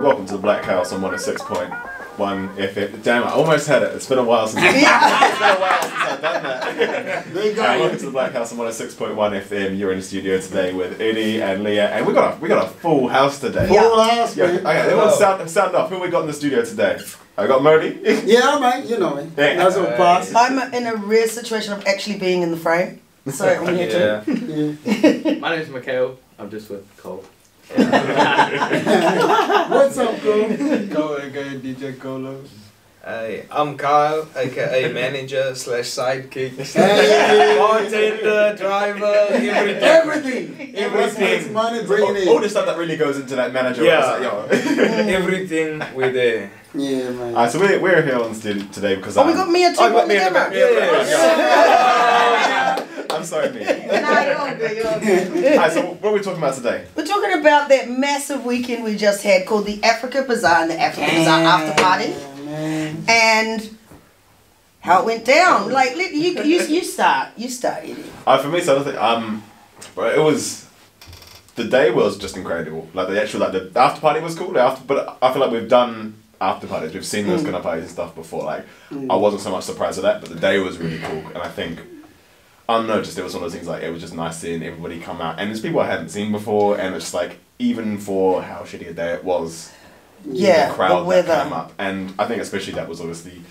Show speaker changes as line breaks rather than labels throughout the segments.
Welcome to the Blackhouse on 106.1 FM. Damn, I almost had it. It's been a while since I've done that.
There you go.
Welcome to the Blackhouse on 106.1 FM. You're in the studio today with Eddie and Leah, and we got a full house today.
Full house,
Yeah.
man.
Okay, everyone sound off. Who we got in the studio today? I got Modi.
Yeah, man. You know me. That's what pass.
I'm in a rare situation of actually being in the frame. So I'm here too.
Yeah.
My name's Mikhail. I'm just with Cole.
What's up, bro?
Cole, aka DJ Colo.
Hey, I'm Kyle, aka manager / sidekick,
Hey.
bartender, driver, everything.
Everything. Money, bring it in.
All the stuff that really goes into that manager.
Yeah.
Yo.
Everything we're there.
Yeah, man.
Alright, so we're here on the studio today because
Oh, we got Mia too.
I got
on
me
the
in the back.
camera.
Yeah. I'm sorry, Mia.
Nah, you're all good, you're all good.
Alright, so what are we talking about today?
We're talking about that massive weekend we just had called the Afrika Bazaar and the Afrika Bazaar Afterparty.
Man.
And how it went down. Like, you start, Eddie.
For me, so I don't think but it was, the day was just incredible. Like the actual, like the after party was cool. But I feel like we've done after parties. We've seen those kind of parties and stuff before. Like I wasn't so much surprised at that, but the day was really cool. And I think, I don't know, just it was one of those things like it was just nice seeing everybody come out, and there's people I hadn't seen before, and it's just like even for how shitty a day it was.
Yeah,
the crowd
the weather.
that came up, and I think especially that was obviously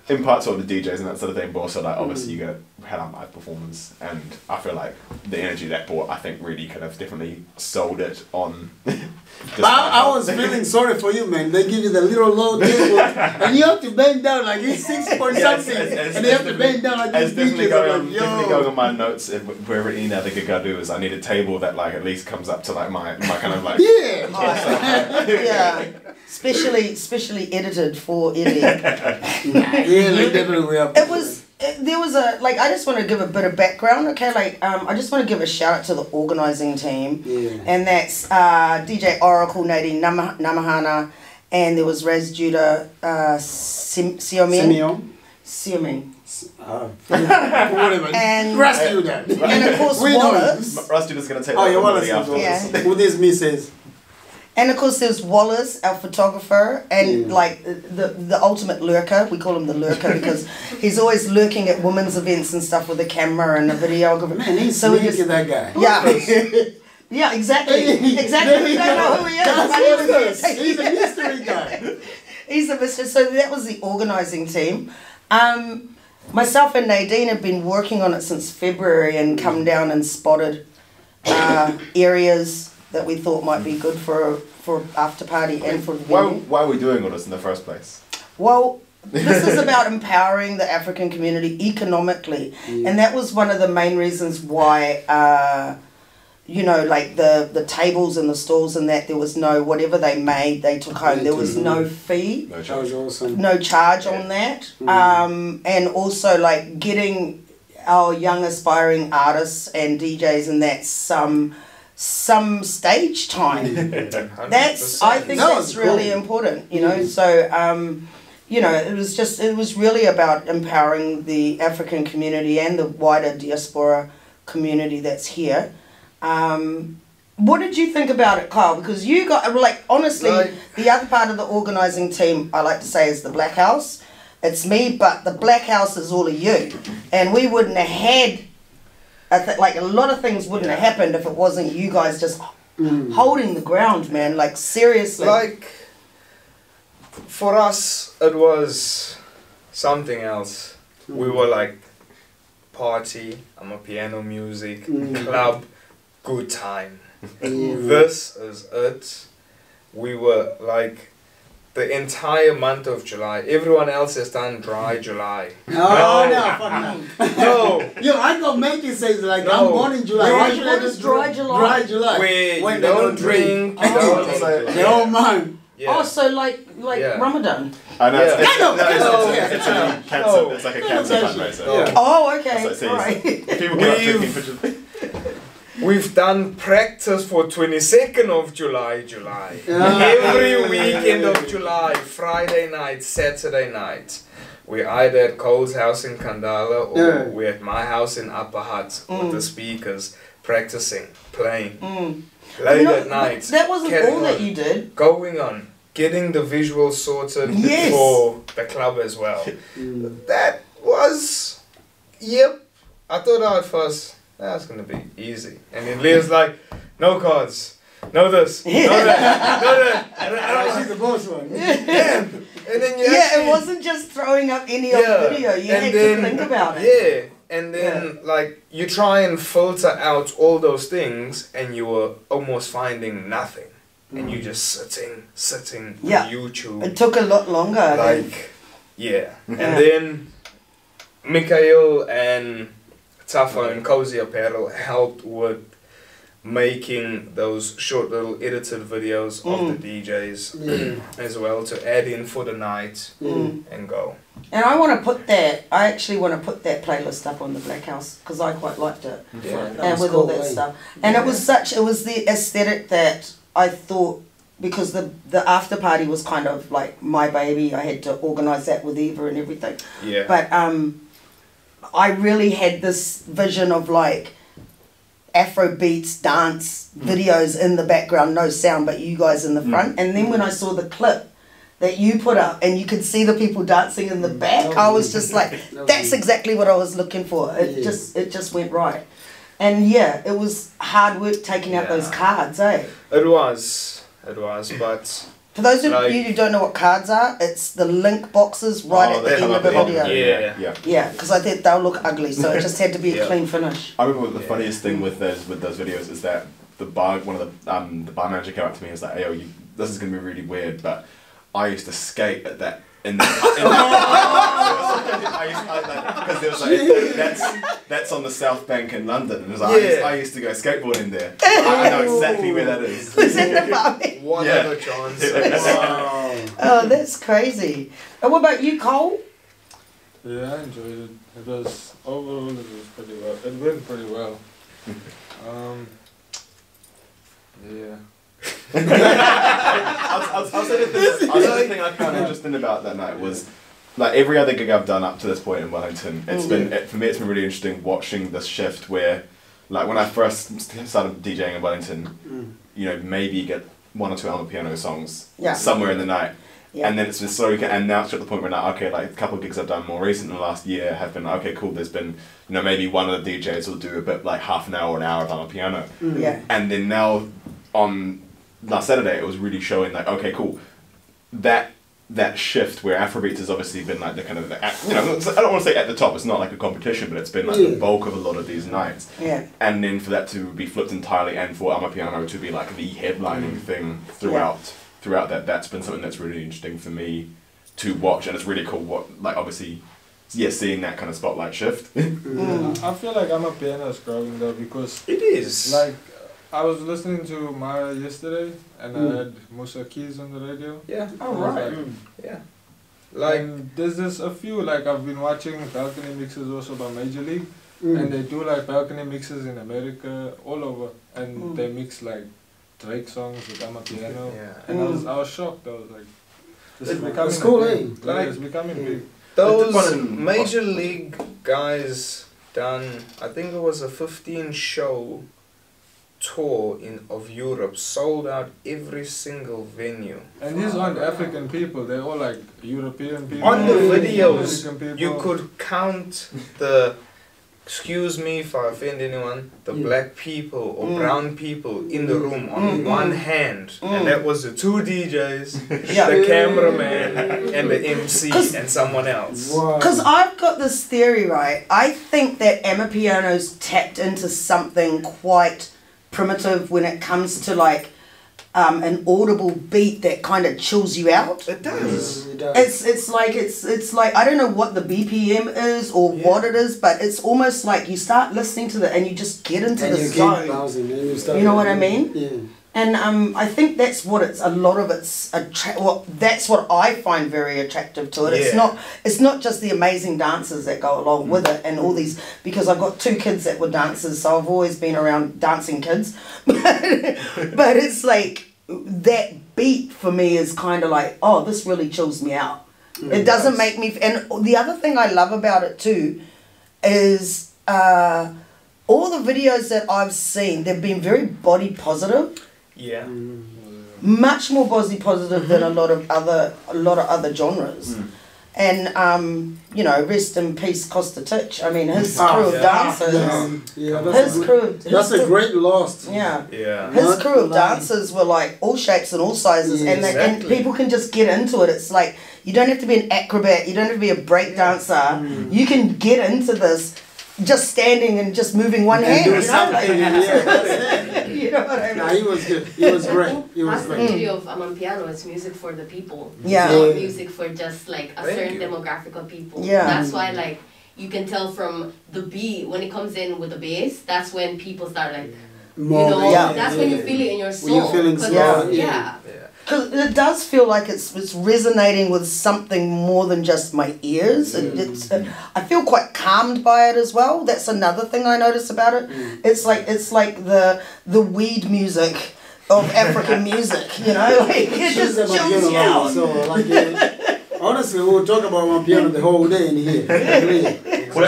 in part sort of the DJs and that sort of thing, but also like obviously you had a live performance, and I feel like the energy that brought, I think really could have definitely sold it on.
I was feeling sorry for you, man. They give you the little low table, and you have to bend down like it's 6 point something, and you have to bend down like
it's
these
definitely
DJs.
definitely going on my notes. Wherever any other gig I do is I need a table that like at least comes up to like my kind of like
Yeah.
Yeah. Specially edited for Eddie.
Yeah, they definitely up.
There was a, like, I just want to give a bit of background, okay? Like, I just want to give a shout out to the organising team.
Yeah.
And that's DJ Oracle, Nadine Namahana, and there was Raz Judah, Sioming.
Whatever.
And-
Rest you that.
And of course,
We know.
Wallace.
Rusty is going to take
Oh,
that
you
from
want
me
to
afterwards.
Yeah.
Who this me says?
And of course, there's Wallace, our photographer, and like the ultimate lurker. We call him the lurker because he's always lurking at women's events and stuff with a camera and a videographer.
Man, he's
So we
sneaky,
just-
that guy.
Yeah. Yeah, exactly. Exactly. We don't know who he is. but
He's a mystery guy.
He's a mystery. So that was the organising team. Myself and Nadine have been working on it since February and come down and spotted areas that we thought might be good for after party and for the venue.
Why are we doing all this in the first place?
Well, this is about empowering the African community economically, and that was one of the main reasons why, like the tables and the stalls and that there was no, whatever they made, they took home. There was no fee,
No
That
charge.
was awesome.
no charge on that, and also like getting our young aspiring artists and DJs and that some stage time. That's, I think
That
that's
was
really
cool.
important, you know. So, it was really about empowering the African community and the wider diaspora community that's here. What did you think about it, Kyle? Because you got, like, honestly, the other part of the organising team, I like to say, is the Blackhouse. It's me, but the Blackhouse is all of you. And we wouldn't have had, like, a lot of things wouldn't have happened if it wasn't you guys just holding the ground, man. Like, seriously.
Like, for us, it was something else. We were like, party, I'm a piano music, club, good time. This is it. We were like, the entire month of July, everyone else has done dry July.
Oh, no, fuck no.
No.
Yo, I got make it say like
No.
I'm born in July. Why should I
What
just
is dry July?
Dry July.
Where
When
you
they
don't drink, you
Oh.
don't...
They all man.
Yeah.
Oh, so like
Yeah.
Ramadan.
I know.
Yeah.
It's
I know,
it's a cancer. It's like a cancer fundraiser.
Yeah.
Oh, okay.
That's what
All
it
right.
says. People get up drinking pictures.
We've done practice for 22nd of July. Every weekend of July, Friday night, Saturday night. We're either at Cole's house in Kandala or we're at my house in Upper Hut with the speakers, practicing, playing. Late at night.
That wasn't
carrying
all that
on,
you did.
Going on. getting the visual sorted
Yes.
for the club as well. That was, yep. I thought at first, that's going to be easy. And then Leah's like, no cards, no this, no that, no that. And I
She's the boss one.
damn. And then you
Yeah,
actually,
it wasn't just throwing up any old video. You
and
had
then,
to think about it.
Yeah, and then like you try and filter out all those things, and you were almost finding nothing, and you just sitting
Yeah.
on YouTube.
It took a lot longer.
Like, yeah. And then Mikhail and Tafo and Cozy Apparel helped with making those short little edited videos of the DJs as well to add in for the night and go.
And I want to put that, I actually want to put that playlist up on the Blackhouse because I quite liked it.
Yeah.
And with all that stuff. And it was the aesthetic that I thought, because the after party was kind of like my baby, I had to organise that with Eva and everything.
Yeah.
But I really had this vision of like Afro beats, dance videos in the background, no sound, but you guys in the front. And then when I saw the clip that you put up and you could see the people dancing in the back, I was just like, that's exactly what I was looking for. It just went right. And yeah, it was hard work taking out those cards, eh?
It was, but...
For those of
Like-
you who don't know what cards are, it's the link boxes right at the end of the video.
Yeah.
Yeah, because I think they'll look ugly, so it just had to be a clean finish.
I remember the funniest thing with those videos is that the bar bar manager came up to me and was like, "Hey, yo, this is gonna be really weird, but I used to skate at that." Because there was like that's on the South Bank in London, and it was like I used to go skateboarding there. I know exactly where that is.
Was in the Barbie?
What other chance?
Oh, that's crazy. And what about you, Cole?
Yeah, I enjoyed it. It was overall it was pretty well. It went pretty well. Yeah.
I'll say the thing I found interesting about that night was, like every other gig I've done up to this point in Wellington, it's been for me it's been really interesting watching this shift where, like when I first started DJing in Wellington, you know, maybe you get one or two piano songs somewhere in the night. Yeah. And then it's been slowly, and now it's at the point where now, okay, like a couple of gigs I've done more recent in the last year have been, okay, cool, there's been, you know, maybe one of the DJs will do a bit like half an hour or an hour of piano.
Yeah.
And then now on last Saturday it was really showing like, okay, cool, that shift where Afrobeats has obviously been like the kind of, you know, I don't want to say at the top, it's not like a competition, but it's been like the bulk of a lot of these nights. Yeah. And then for that to be flipped entirely and for Amapiano to be like the headlining thing throughout that's been something that's really interesting for me to watch, and it's really cool like obviously seeing that kind of spotlight shift.
I feel like Amapiano is growing though, because
it is
like I was listening to Mara yesterday and I had Musa Keys on the radio.
Yeah.
Oh right.
Like there's a few, like I've been watching balcony mixes also by Major League, and they do like balcony mixes in America all over, and they mix like Drake songs with Amapiano, and I was shocked. I was like, this is becoming
cool,
big. Like, it's becoming big.
Those Major League guys done, I think it was a 15-show tour of Europe, sold out every single venue.
And these aren't African people, they're all like European people.
On the videos,
American people.
you could count the, excuse me if I offend anyone, the black people or brown people in the room on one hand. And that was the two DJs, the cameraman, and the MC, and someone else.
Because I've got this theory, right? I think that Amapiano's tapped into something quite primitive when it comes to like an audible beat that kind of chills you out.
It does.
It's like I don't know what the BPM is or what it is, but it's almost like you start listening to it and you just get into the zone. You know what I mean?
Yeah.
And I think that's what it's. A lot of it's that's what I find very attractive to it. It's not just the amazing dancers that go along with it and all these, because I've got two kids that were dancers, so I've always been around dancing kids. But it's like that beat for me is kind of like, oh, this really chills me out. It doesn't make me. And the other thing I love about it too is all the videos that I've seen, they've been very body positive.
Yeah.
much more body positive than a lot of other genres. And you know, rest in peace, Costa Titch. I mean, his crew of dancers.
That's a great loss.
Yeah.
Yeah.
His crew of dancers were like all shapes and all sizes, and people can just get into it. It's like you don't have to be an acrobat, you don't have to be a break dancer. You can get into this just standing and just moving one hand. You know? Like, you know what I mean?
Nah, he was good. He was great. He was
That's the
great.
beauty of Amapiano. It's music for the people.
Yeah.
It's not music for just like a certain demographic of people.
Yeah.
That's why like you can tell from the beat when it comes in with the bass. That's when people start like,
More,
you know,
yeah.
that's when you feel it in your soul.
When you're feeling
'Cause
slow,
yeah.
Because it does feel like it's resonating with something more than just my ears. I feel quite calmed by it as well. That's another thing I notice about it. It's like the weed music of African music. You know, like it just chills you out.
So like, honestly, we'll talk about Amapiano the whole day in here. Really.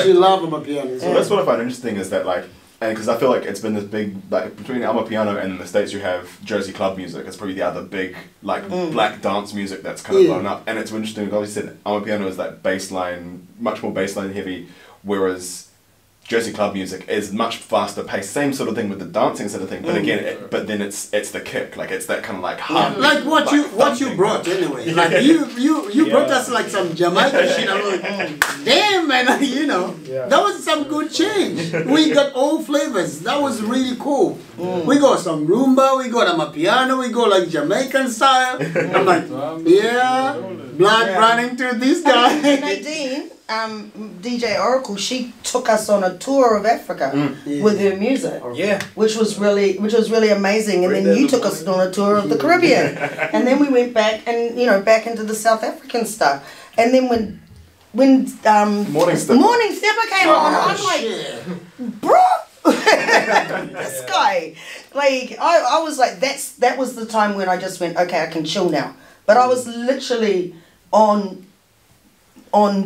You love Amapiano.
So that's what I find interesting is that like, and because I feel like it's been this big, like between Amapiano and in the States you have Jersey club music. It's probably the other big like black dance music that's kind of blown up. And it's interesting, like you said, Amapiano is that bassline, much more bassline heavy, whereas Jersey club music is much faster paced. Same sort of thing with the dancing sort of thing, but again, but then it's the kick, like it's that kind of like hard.
Like what you brought anyway. Like you brought us like some Jamaican shit. I'm like, damn man, you know, that was some good change. We got all flavors. That was really cool. We got some rumba, we got Amapiano, we got like Jamaican style. I'm like, yeah, blood running to this guy.
Nadine, DJ Oracle, she took us on a tour of Africa with her music.
Yeah.
Which was really amazing. And then you took us on a tour of the Caribbean. And then we went back and back into the South African stuff. And then when Morning Stepper came on, I'm like, bro, this guy. Like I was like, that was the time when I just went, okay, I can chill now. But I was literally on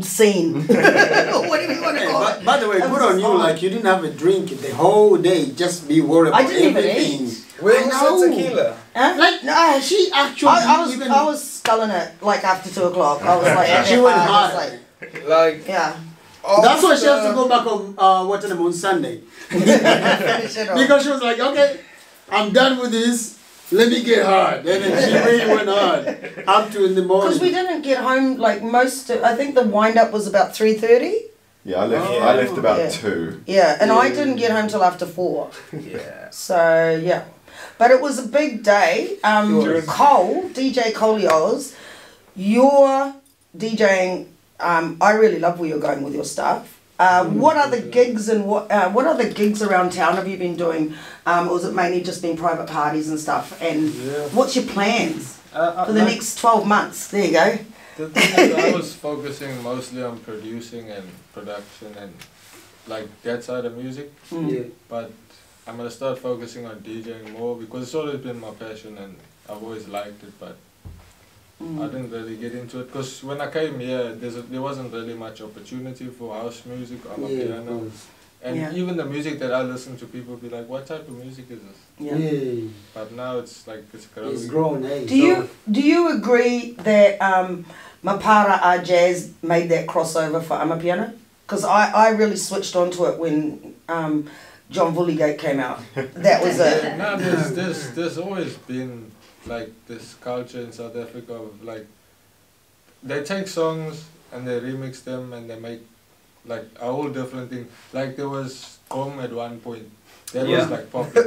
scene. Whatever you want to call it.
By the way, good on you. Like you didn't have a drink the whole day. Just be worried about everything.
Where was the tequila?
Like no, she actually.
I was sculling it like after 2 o'clock. I was like,
she went hard.
Like
yeah.
That's why she has to go back on Sunday.
Finish it off.
Because she was like, okay, I'm done with this. Let me get hard. And then she really went hard up to in the morning.
Because we didn't get home like I think the wind up was about 3:30.
Yeah, I left about 2.
Yeah, and I didn't get home till after 4.
Yeah.
So yeah, but it was a big day. Cole, DJ Colioz, you're DJing. I really love where you're going with your stuff. What other gigs and what other gigs around town have you been doing? Or has it mainly just been private parties and stuff? And what's your plans for the next 12 months? There you go.
The thing is, I was focusing mostly on producing and production and like that side of music. But I'm gonna start focusing on DJing more because it's always been my passion and I've always liked it. But I didn't really get into it because when I came here, there wasn't really much opportunity for house music on the piano. And even the music that I listen to, people be like, what type of music is this? But now it's like, it's growing.
It's grown, eh?
Do you agree that Mapara Jazz made that crossover for Amapiano? Because I really switched onto it when John Vulligate came out. That was it.
No, there's always been like this culture in South Africa of like, they take songs and they remix them and they make like a whole different thing. Like there was Gom at one point. That was like popular.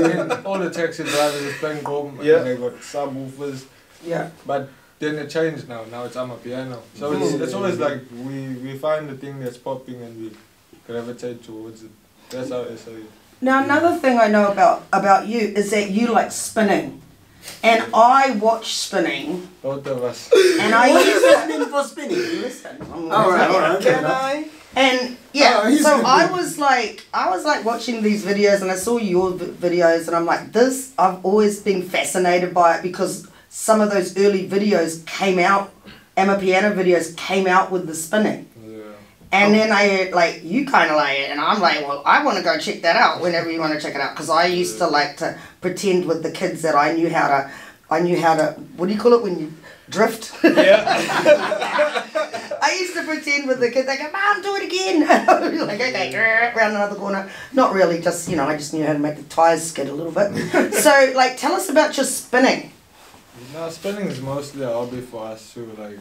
And all the taxi drivers are playing Gom and they got subwoofers. Yeah. But then it changed now. Now it's Amapiano. So it's always like we find the thing that's popping and we gravitate towards it. That's how I say it.
Now another thing I know about you is that you like spinning. And I watch spinning.
Both of us.
And I use
listening for spinning.
Listen.
All right.
Can I? And yeah, so I was like watching these videos and I saw your videos and I'm like, I've always been fascinated by it because some of those early videos came out, Amapiano videos came out with the spinning. And then I like, you kind of like it, and I'm like, well, I want to go check that out whenever you want to check it out, because I used to like to pretend with the kids that I knew how I knew how to, what do you call it when you drift?
Yeah.
I used to pretend with the kids, they go, Mom, do it again. I'd be like, okay, round another corner. Not really, just, you know, I just knew how to make the tyres skid a little bit. So, like, tell us about your spinning.
No, spinning is mostly a hobby for us too. Like,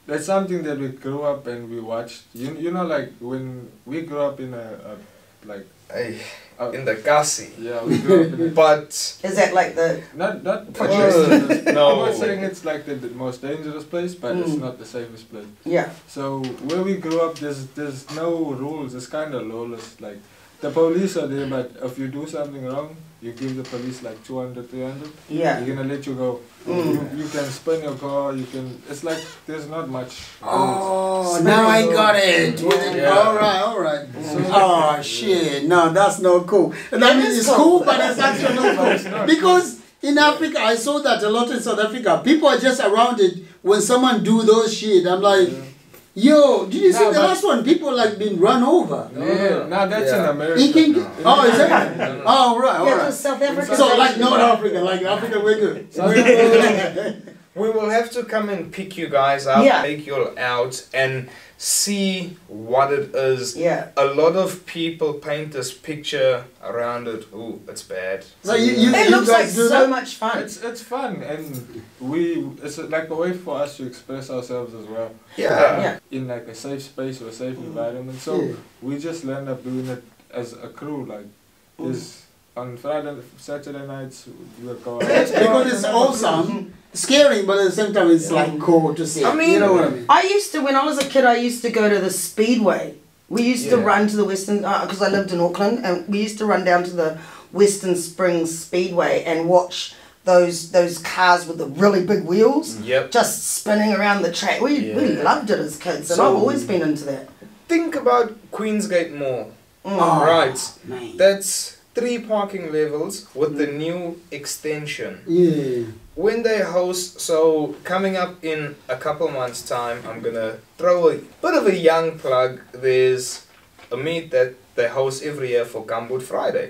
that's something that we grew up and we watched. You know, like, when we grew up in
In the Gassi.
yeah, we grew up in a,
But
Is that like the,
not
Well,
dangerous.
no.
I'm not saying it's like the most dangerous place, but it's not the safest place.
yeah.
So where we grew up, there's no rules. It's kind of lawless. Like, the police are there, but if you do something wrong, you give the police like 200, 300.
Yeah.
They're gonna let you go. You can spin your car. You can. It's like there's not much.
Oh, now I got it.
Yeah.
All right. Oh shit! No, that's not cool. I mean, it's cool, but it's actually not cool. Because in Africa, I saw that a lot in South Africa. People are just around it when someone do those shit. I'm like, yo, did you see the last one? People like being run over.
No, that's in America.
He can,
now.
oh, is that? Oh, right, all
Yeah,
right.
just South Africa.
So like North Africa, like Africa, we're good.
we will have to come and pick you guys up,
Yeah.
take you all out, and see what it is.
Yeah.
A lot of people paint this picture around it. Ooh, it's bad.
So you
It looks like
guys do
so
that?
much fun.
It's fun, and it's like a way for us to express ourselves as well.
Yeah.
In like a safe space or a safe environment. So we just end up doing it as a crew. Like, there's on Friday, Saturday nights we will go out.
Because it's awesome, scary, but at the same time it's like cool to see.
I mean,
you know what I mean?
I used to, when I was a kid, I used to go to the Speedway. We used to
Yeah.
run to the Western, because I lived in Auckland, and we used to run down to the Western Springs Speedway and watch those cars with the really big wheels
Yep.
just spinning around the track. We loved it as kids, and
So-
I've always been into that.
Think about Queensgate Mall.
Oh,
Right.
man.
That's 3 parking levels with the new extension.
Yeah.
When they host, so coming up in a couple months' time, I'm gonna throw a bit of a young plug. There's a meet that they host every year for Gumboot Friday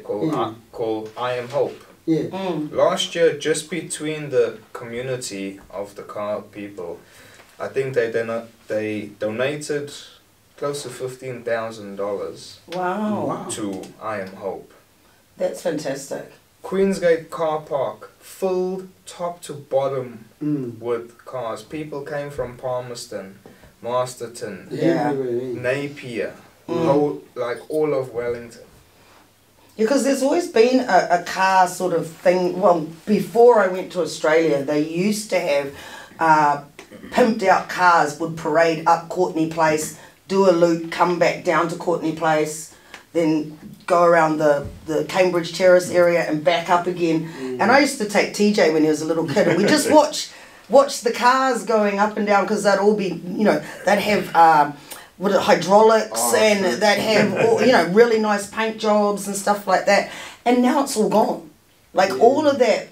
called I Am Hope.
Yeah.
Last year, just between the community of the car people, I think they donated close to $15,000
Wow.
to I Am Hope.
That's fantastic.
Queensgate car park filled top to bottom
Mm.
with cars. People came from Palmerston, Masterton,
Yeah.
Napier,
Mm.
like all of Wellington.
Because there's always been a car sort of thing. Well, before I went to Australia, they used to have pimped out cars would parade up Courtney Place, do a loop, come back down to Courtney Place, then go around the Cambridge Terrace area and back up again. And I used to take TJ when he was a little kid, and we just watch the cars going up and down, because they'd all be, you know, they'd have hydraulics, and they'd have all, you know, really nice paint jobs and stuff like that. And now it's all gone. Like all of that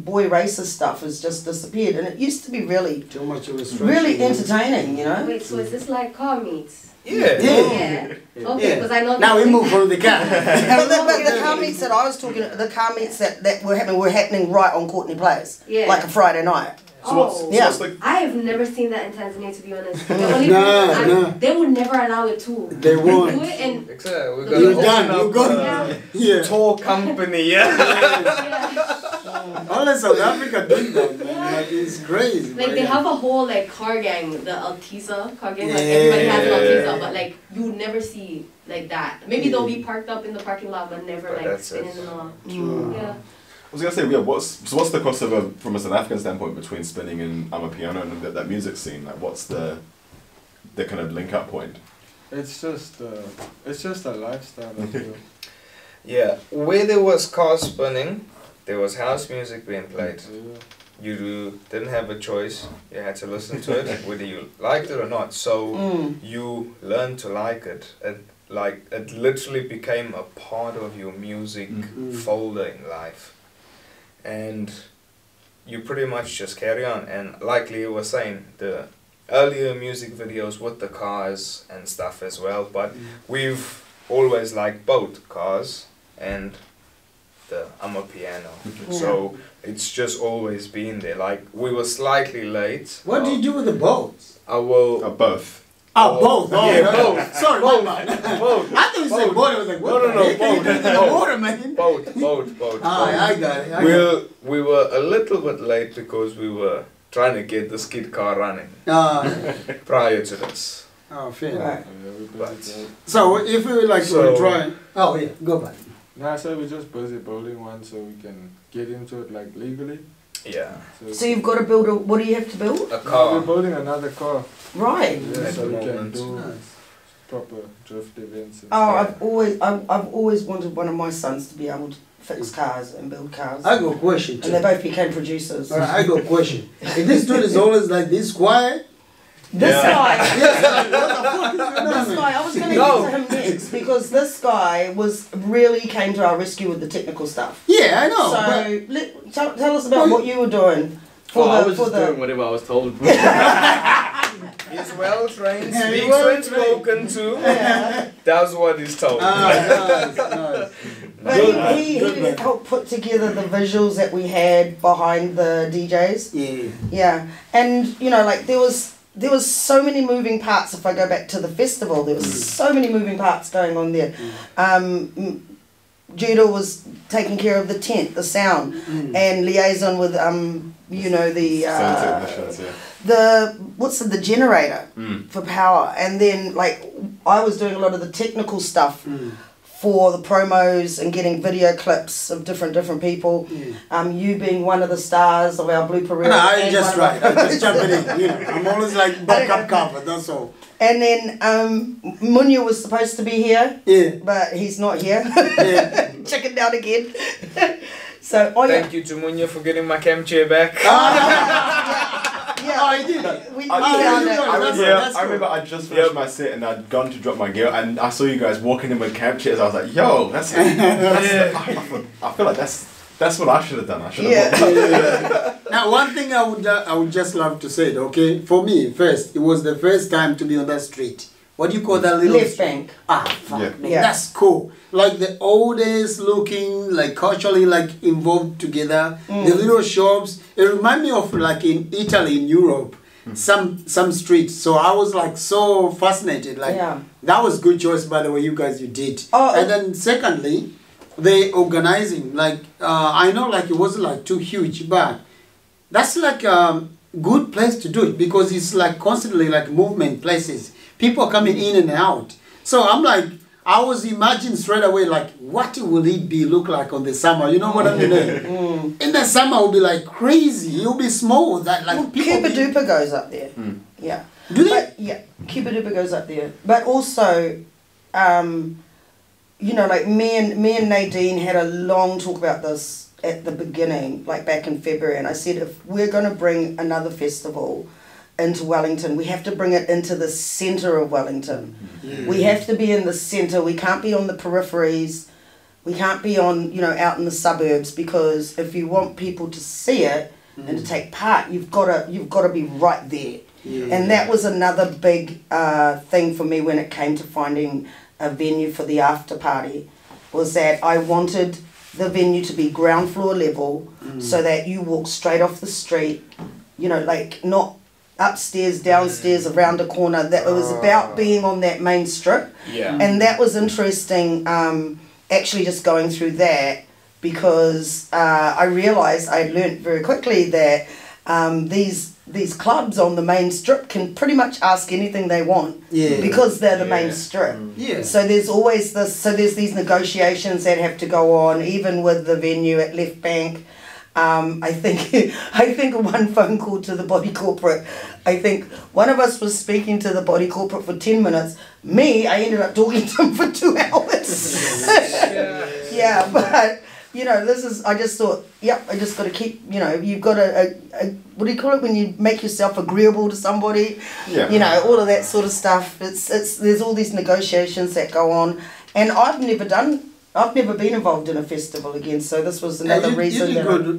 boy racer stuff has just disappeared, and it used to be really
Too much of a
really entertaining, you know.
Wait, so is this like car meets?
Yeah.
Yeah. Okay, because I know.
Now we move from the car.
But the car meets that I was talking, the car meets that were happening right on Courtney Place,
Yeah.
like a Friday night.
So what's the
I have never seen that in Tanzania, to be honest. The only
No.
they would never allow it too.
They won't.
Do it and
Exactly. We're
You're
gonna
done.
open
You're
up
gone.
a
Yeah.
tour company. Yeah.
All in South Africa doing that, man. Like, it's crazy.
like
man.
they have a whole like car gang, the Altiza car gang. Like
Yeah.
everybody has an Altiza, but like you would never see like that. Maybe they'll be parked up in the parking lot, but never
But
like
that's
spinning
it.
in the lot.
Mm.
Yeah.
I was gonna say, yeah. What's the crossover from a South African standpoint between spinning and Amapiano and that music scene? Like, what's the kind of link up point?
It's just a lifestyle. I feel.
Yeah. Where there was car spinning, there was house music being played.
Yeah.
You didn't have a choice. You had to listen to it, whether you liked it or not. So you learned to like it. It literally became a part of your music folder in life. And you pretty much just carry on. And like Leo was saying, the earlier music videos with the cars and stuff as well. But we've always liked both cars and I'm a piano. So it's just always been there. Like, we were slightly late.
What do you do with the boats?
I will...
Both.
Both. Oh,
yeah,
no.
both.
Sorry,
Both.
my bad.
Both.
I thought you said boat. I was like, what
No,
the
no,
heck are you
both.
doing in the
Both.
water, man?
Both.
I got it.
We were a little bit late because we were trying to get the skid car running prior to this.
Fair.
Right.
But
So if we like
So-
to try... Oh, yeah, go back.
Nah, so we're just busy building one so we can get into it like legally.
yeah,
So you've got to build a. What do you have to build?
a
We're
car.
building another car.
Right.
Yeah,
At
so
the
we can
moment.
do
Nice.
proper drift events. And
Oh,
stuff.
I've always wanted one of my sons to be able to fix cars and build cars.
I got a question
And they
too.
both became producers.
Alright, I got a question. If this dude is always like this quiet,
This guy.
yes, like, what the fuck is going on?
This guy, I was going to
No.
get to him next because this guy really came to our rescue with the technical stuff.
Yeah, I know.
So
but
tell us about
Well,
what you were doing for
I
the
was
for
just
the.
doing whatever I was told.
He's well trained,
Yeah, he's
speaks
well
when
trained.
spoken to. That's what he's told.
nice, nice.
But he helped put together the visuals that we had behind the DJs.
Yeah.
Yeah, and you know, like there was so many moving parts. If I go back to the festival, there was so many moving parts going on there. Judah was taking care of the tent, the sound, and liaison with you know the
Sound technicians, yeah.
the generator for power, and then like I was doing a lot of the technical stuff for the promos and getting video clips of different people. You being one of the stars of our blooper reel.
No, I'm
and
just
one of
right.
our-
I'm just jumping in. You know, I'm always like backup cover. That's all.
And then Munya was supposed to be here,
Yeah.
but he's not here.
Yeah.
Check it out again. So, oh yeah.
Thank you to Munya for getting my cam chair back.
Yeah,
Oh, he did.
we
Oh,
found
you
it.
got it. That's
I
cool.
remember I just finished my set and I'd gone to drop my gear and I saw you guys walking in with camp chairs. I was like, yo, that's I feel like that's what I should have done. I should have bought
Yeah.
Now, one thing I would just love to say, okay, for me, first, it was the first time to be on that street. What do you call that little
Left
street?
bank.
Fuck,
Yeah.
man,
Yeah.
that's cool. Like the oldest looking, like culturally like involved together. The little shops. It remind me of like in Italy, in Europe, some streets. So I was like so fascinated. Like
Yeah.
that was good choice, by the way, you guys you did.
Oh,
And then secondly, the organizing. Like I know like it wasn't like too huge, but that's like a good place to do it because it's like constantly like movement places. People are coming in and out. So I'm like, I was imagining straight away like, what will it be look like on the summer? You know what I mean? In the summer, it'll be like crazy. It'll be small. That like
Well,
people.
Cuba Duper goes up there. Yeah.
Do they?
But, yeah, Cuba Duper goes up there. But also, you know, like me and Nadine had a long talk about this at the beginning, like back in February, and I said if we're going to bring another festival into Wellington, we have to bring it into the centre of Wellington. We have to be in the centre. We can't be on the peripheries. We can't be on, you know, out in the suburbs, because if you want people to see it and to take part, you've got to be right there. And that was another big thing for me when it came to finding a venue for the after party, was that I wanted the venue to be ground floor level, so that you walk straight off the street, you know, like not upstairs, downstairs, around a corner. That it was about being on that main strip.
Yeah.
And that was interesting, actually just going through that, because I realised, I learnt very quickly that these clubs on the main strip can pretty much ask anything they want, because they're the main strip. So there's always there's these negotiations that have to go on, even with the venue at Left Bank. I think one phone call to the body corporate, I think one of us was speaking to the body corporate for 10 minutes. Me, I ended up talking to him for 2 hours. Yeah, but you know, I just thought, yep, I just got to keep, you know, you've got a what do you call it when you make yourself agreeable to somebody?
Yeah.
You know, all of that sort of stuff. There's all these negotiations that go on, and I've never been involved in a festival again, so this was another reason.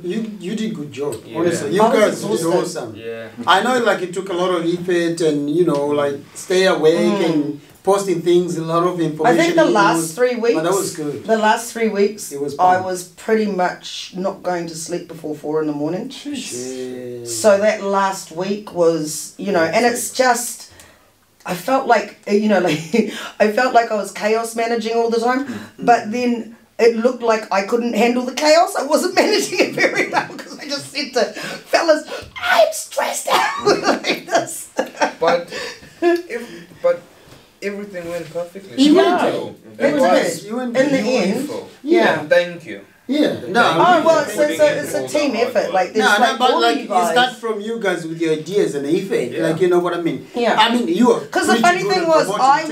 You did good job. Honestly, you
I was
guys did
exhausted.
awesome.
Yeah.
I know, like it took a lot of effort and you know, like stay awake and posting things, a lot of information.
I think the
it
last
was-
3 weeks.
But that was good.
The last 3 weeks,
It was
I
fun.
was pretty much not going to sleep before 4 in the morning.
Shit.
So that last week was, you know, and it's just, I felt like, you know, like, I felt like I was chaos managing all the time, but then it looked like I couldn't handle the chaos. I wasn't managing it very well because I just said to fellas, I'm stressed out like this.
But everything went perfectly.
Yeah.
smooth.
It
It
was
was
good.
You went
In the
beautiful.
end, yeah.
And thank you.
Yeah. No.
Oh, well,
Putting
it's
in
a
all
team
the hard
effort.
work.
Like, there's
No,
like
but
all
like
you
it
guys.
start from you guys with your ideas and effort.
Yeah.
Like you know what I mean?
Yeah.
I mean you are.
Because the
pretty
funny
good
thing
at
was,
promoting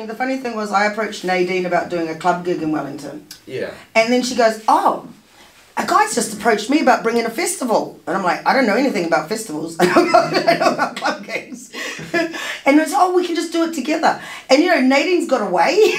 too.
the funny thing was, I approached Nadine about doing a club gig in Wellington.
Yeah.
And then she goes, oh, a guy's just approached me about bringing a festival. And I'm like, I don't know anything about festivals. I don't know about club gigs. And it's, oh, we can just do it together. And you know, Nadine's got a way.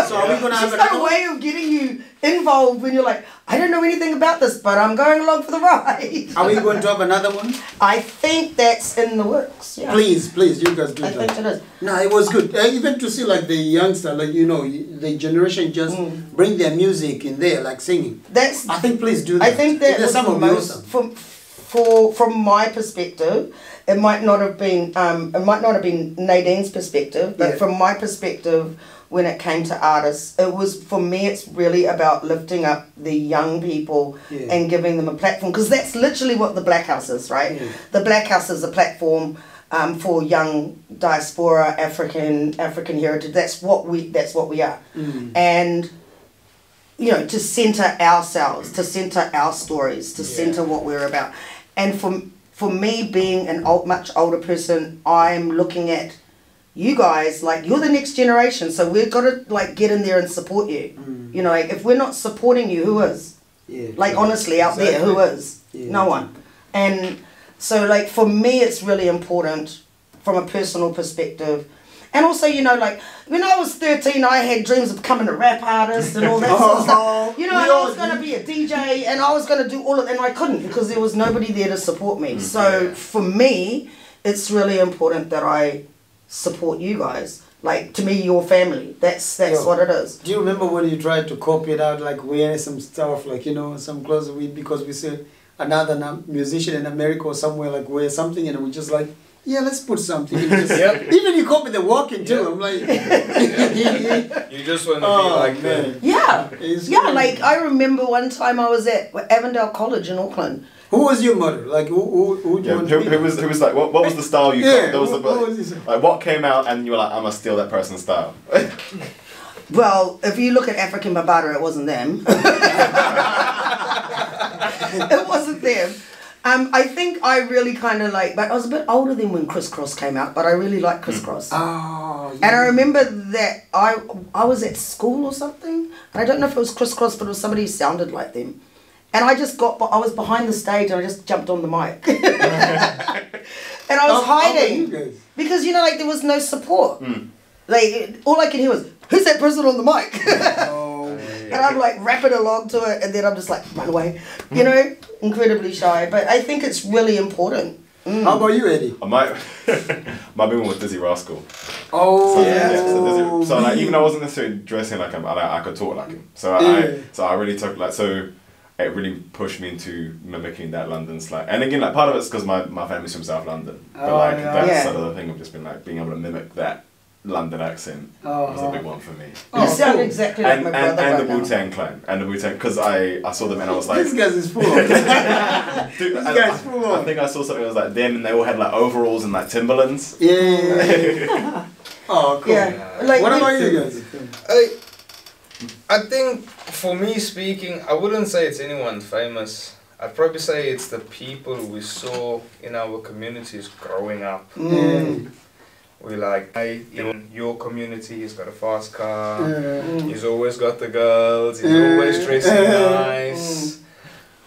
So are we gonna have
She's got a
another
way of getting you involved when you're like, I don't know anything about this, but I'm going along for the ride.
Are we going to have another one?
I think that's in the works. Yeah.
Please, you guys do
I
that.
think it is.
No, it was good. Even to see like the youngster, like you know, the generation just bring their music in there, like singing.
That's
I think please do that.
I think that
There's
was
some
the
of
most
awesome.
from my perspective. It might not have been Nadine's perspective, but
Yeah.
from my perspective, when it came to artists, it was for me. It's really about lifting up the young people
Yeah.
and giving them a platform, because that's literally what the Blackhouse is, right?
Yeah.
The Blackhouse is a platform for young diaspora, African heritage. That's what we are, and you know, to center ourselves, to center our stories, to center what we're about. And for me, being an much older person, I'm looking at you guys like you're the next generation, so we've got to like get in there and support you. You know, like if we're not supporting you, who is?
Yeah.
Like honestly, out there, who is?
Yeah.
No one. And so like for me, it's really important from a personal perspective. And also, you know, like when I was 13, I had dreams of becoming a rap artist and all that sort of stuff. You know, and I was going to be a DJ and I was going to do all of it, and I couldn't because there was nobody there to support me. So for me, it's really important that I support you guys. Like, to me, your family. That's what it is.
Do you remember when you tried to copy it out, like wear some stuff, like, you know, some clothes because we said another musician in America or somewhere, like, wear something, and we just like, yeah, let's put something. Even you copy the walking too. I'm like,
You just want to be like them.
Yeah.
It's
Yeah,
crazy.
like, I remember one time I was at Avondale College in Auckland.
Who was your mother? Like, who do you
Yeah,
want to be?
who was like what was the style you
Yeah,
got? There was
what was this?
like what came out and you were like, I must steal that person's style.
Well, if you look at Afrika Bazaar, it wasn't them. It wasn't them. I think I really kind of like, but I was a bit older than when Crisscross came out, but I really liked Crisscross.
Oh, yeah.
And I remember that I was at school or something, and I don't know if it was Crisscross, but it was somebody who sounded like them. And I was behind the stage and I just jumped on the mic. And I was
How about
hiding.
you guys?
Because, you know, like, there was no support. Like, all I could hear was, who's that person on the mic?
Oh,
And I'm like rapping along to it, and then I'm just like, run away. You know, incredibly shy. But I think it's really important.
How about you, Eddie?
I might be one with Dizzy Rascal.
Oh,
So like even though I wasn't necessarily dressing like him, I could talk like him. So I really took like it really pushed me into mimicking that London slang. And again, like part of it's because my family's from South London, but like that's sort of the thing of just being like being able to mimic that London accent was a big one for me.
You sound exactly like my brother
and
right
the Wu-Tang Clan, because I saw them and I was like,
this guy's is full of
dude,
this guy's full
I
of
think I saw something that was like them and they all had like overalls and like Timberlands.
Yeah. Oh, cool.
Yeah. Like,
What about you guys?
I think, for me speaking, I wouldn't say it's anyone famous. I'd probably say it's the people we saw in our communities growing up. We're like, hey, in your community, he's got a fast car, he's always got the girls, he's always dressing nice.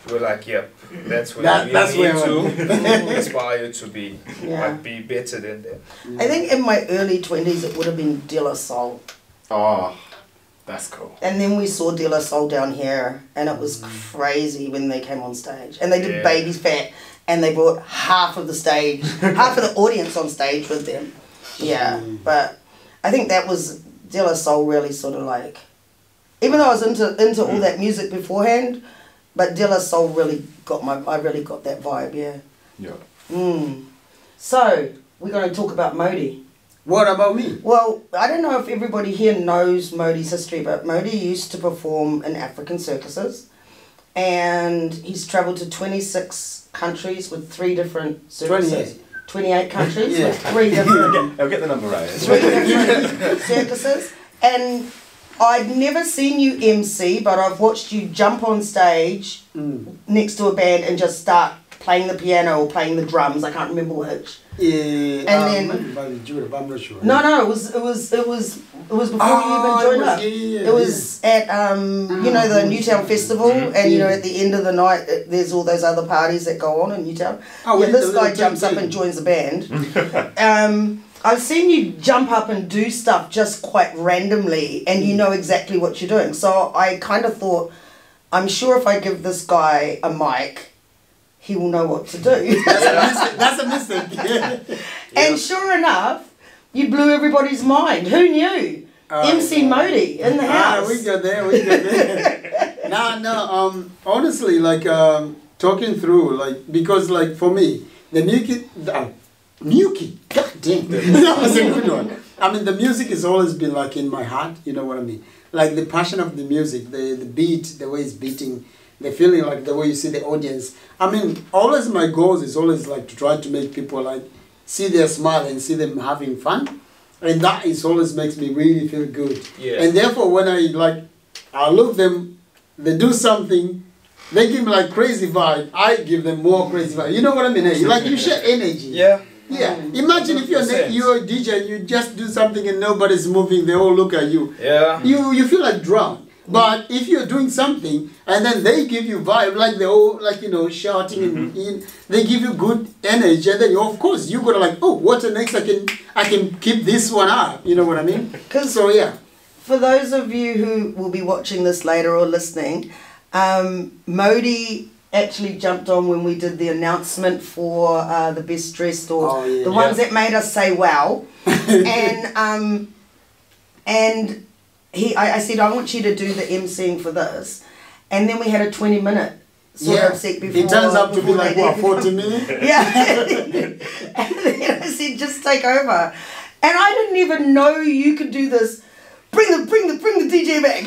We're like, yep, that's what
That's
you need
where
to aspire to be.
Yeah.
Like, be better than them.
I think in my early 20s it would have been De La Soul.
Oh, that's cool.
And then we saw De La Soul down here, and it was crazy when they came on stage. And they did Baby's Fat, and they brought half of the audience on stage with them. Yeah, but I think that was De La Soul really sort of like, even though I was into all that music beforehand, but De La Soul really I really got that vibe, yeah.
Yeah.
So, we're going to talk about Modi.
What about me?
Well, I don't know if everybody here knows Modi's history, but Modi used to perform in African circuses, and he's travelled to 26 countries with 3 different circuses. 28 countries with 3 different...
I'll get the number right.
3 different circuses. And I'd never seen you MC, but I've watched you jump on stage next to a band and just start playing the piano or playing the drums. I can't remember which.
Yeah,
and then
I'm not sure.
No, it was before you even joined up. It was at you know, the Newtown Festival, and you know, at the end of the night there's all those other parties that go on in Newtown. This guy jumps up and joins the band. I've seen you jump up and do stuff just quite randomly, and you know exactly what you're doing. So I kind of thought, I'm sure if I give this guy a mic, he will know what to do.
That's a mistake. Yeah.
And sure enough, you blew everybody's mind. Who knew? MC Modi in the house.
We got there. No. Honestly, like talking through, like, because like for me, the music, god damn, that was a good one. I mean, the music has always been like in my heart. You know what I mean? Like the passion of the music, the beat, the way it's beating. The feeling, like the way you see the audience. I mean, always my goals is always like to try to make people like see their smile and see them having fun, and that is always makes me really feel good.
Yeah.
And therefore, when I look them, they do something, they give me like crazy vibe. I give them more crazy vibe. You know what I mean? Hey? Like you share energy.
Yeah.
Yeah. Imagine if you're a DJ and you just do something and nobody's moving, they all look at you.
Yeah.
You feel like drowned. But if you're doing something and then they give you vibe, like they're all like, you know, shouting and they give you good energy, and then of course you gotta like, oh, what's the next? I can keep this one up. You know what I mean? So yeah.
For those of you who will be watching this later or listening, Modi actually jumped on when we did the announcement for the best dressed, or the ones that made us say wow, and I said, I want you to do the emceeing for this. And then we had a 20-minute sort of set before.
It turns out to be like, what, 40 minutes?
Yeah. And then I said, just take over. And I didn't even know you could do this. Bring the DJ back.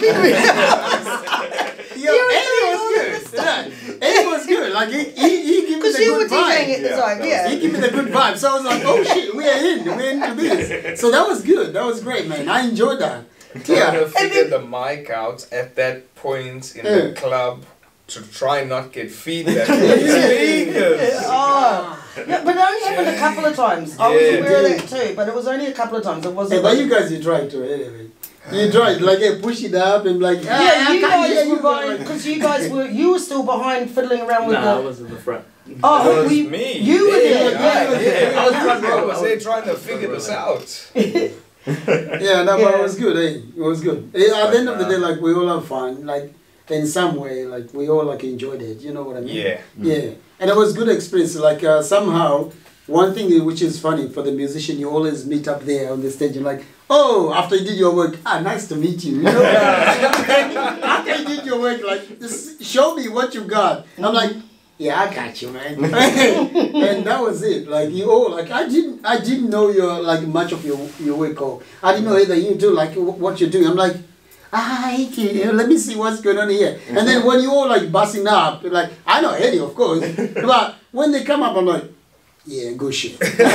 It was good. Like he gave me the good vibe.
At the time,
He gave me the good vibe. So I was like, oh shit, we're into this. So that was good. That was great, man. I enjoyed that.
Trying to figure the mic out at that point in the club to try not get feedback from the speakers.
Yeah, but it only happened a couple of times. I was aware of that too, but it was only a couple of times. It wasn't.
But you guys, you tried to anyway. You tried like push it up and like
you guys were behind, because you were still behind fiddling around with
I was in the front.
Oh,
it was me.
You were there.
I was there trying to figure this out.
But it was good. It was good. At the end of the day, like we all have fun. Like in some way, like we all like enjoyed it. You know what I mean? Yeah. And it was good experience. Like somehow, one thing which is funny for the musician, you always meet up there on the stage. You're like, oh, after you did your work, nice to meet you. You know? After you did your work, like just show me what you got. I'm like, yeah, I got you, man. And that was it. Like you all, like I didn't know your like much of your work. Or I didn't know either you do like what you're doing. I'm like, let me see what's going on here. And then when you all like busting up, like I know Eddie, of course, but when they come up, I'm like, yeah, good shit. You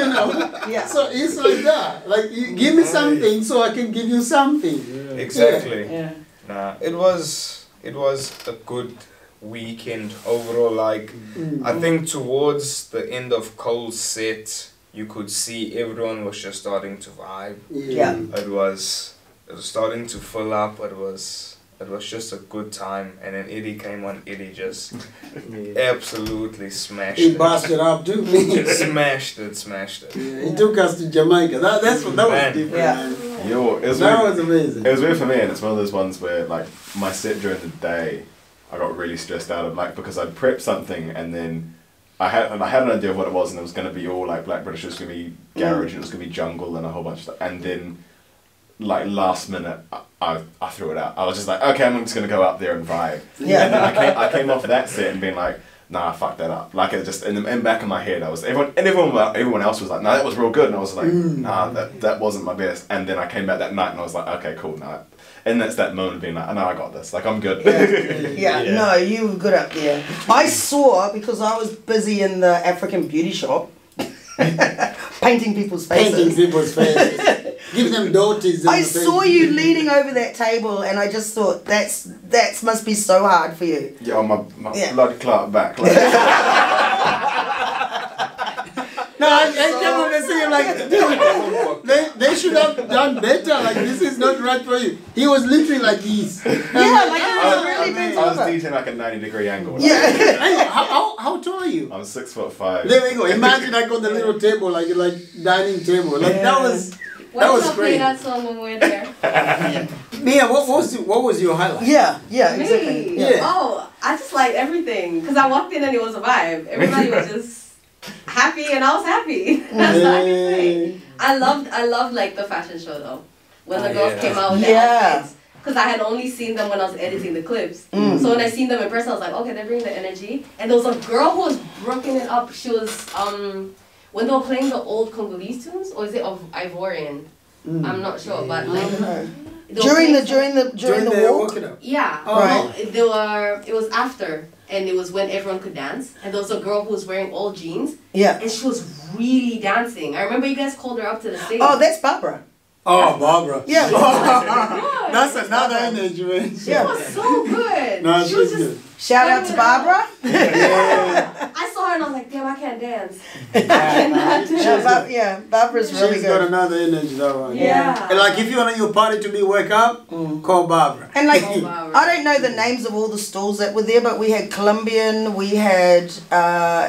know?
Yeah.
So it's like that. Like you give me something so I can give you something.
Exactly.
Yeah.
Nah, it was a good weekend overall. Like I think towards the end of Cole's set, you could see everyone was just starting to vibe.
Yeah.
It was starting to fill up. It was just a good time. And then Eddie came on. Eddie just absolutely smashed it.
He busted up too.
Smashed it.
Yeah, he took us to Jamaica. That was different. Man.
That
was amazing.
It was weird for me, and it's one of those ones where like my set during the day, I got really stressed out of like because I'd prepped something and then I had an idea of what it was, and it was going to be all like Black British. It was going to be garage, and it was going to be jungle, and a whole bunch of stuff. And then, like last minute, I threw it out. I was just like, okay, I'm just going to go up there and vibe.
Yeah.
And then I came off that set and being like, nah, I fucked that up. Like it just in the back of my head, I was everyone else was like, no, that was real good, and I was like, nah, that wasn't my best. And then I came back that night and I was like, okay, cool, nah. And that's that moment of being like, oh, no, I got this. Like I'm good.
Yeah, no, you were good up there. I saw, because I was busy in the African beauty shop, painting people's faces.
Painting people's faces. Give them daughters.
I saw you leaning over that table, and I just thought that must be so hard for you.
Yeah, on my blood clot back. Like.
No, I kept on saying like, dude, they should have done better. Like this is not right for you. He was literally like this.
Yeah, like it was really bent
I was
over.
DJing like a 90-degree angle. Like.
Yeah.
Hey, how tall are you?
I'm 6'5".
There we go. Imagine like on the little table, like dining table. Like that was
Play
great.
that song when we're there.
Mia, what was your highlight?
Yeah,
Me?
exactly.
Yeah.
Oh, I just liked everything. Because I walked in and it was a vibe. Everybody was just happy and I was happy. That's all I can say. I loved like the fashion show though. When the girls came out with their outfits. Because I had only seen them when I was editing the clips. So when I seen them in person, I was like, okay, they're bringing the energy. And there was a girl who was breaking it up. She was, when they were playing the old Congolese tunes, or is it of Ivorian? I'm not sure, but like...
During the walk?
Yeah.
Oh, right.
It was after, and it was when everyone could dance. And there was a girl who was wearing all jeans.
Yeah.
And she was really dancing. I remember you guys called her up to the stage.
Oh, that's Barbara.
Oh, Barbara.
Yeah.
That's another energy, man.
She was so good.
No,
she was
she's
just
good.
Shout out to Barbara.
I saw her and I was like, damn, I can't dance. I cannot dance.
Barbara's really
She's
good.
got another energy, that one.
Yeah.
And like if you want your party to be work out, call Barbara.
And like,
Oh, wow.
I don't know the names of all the stalls that were there, but we had Colombian, we had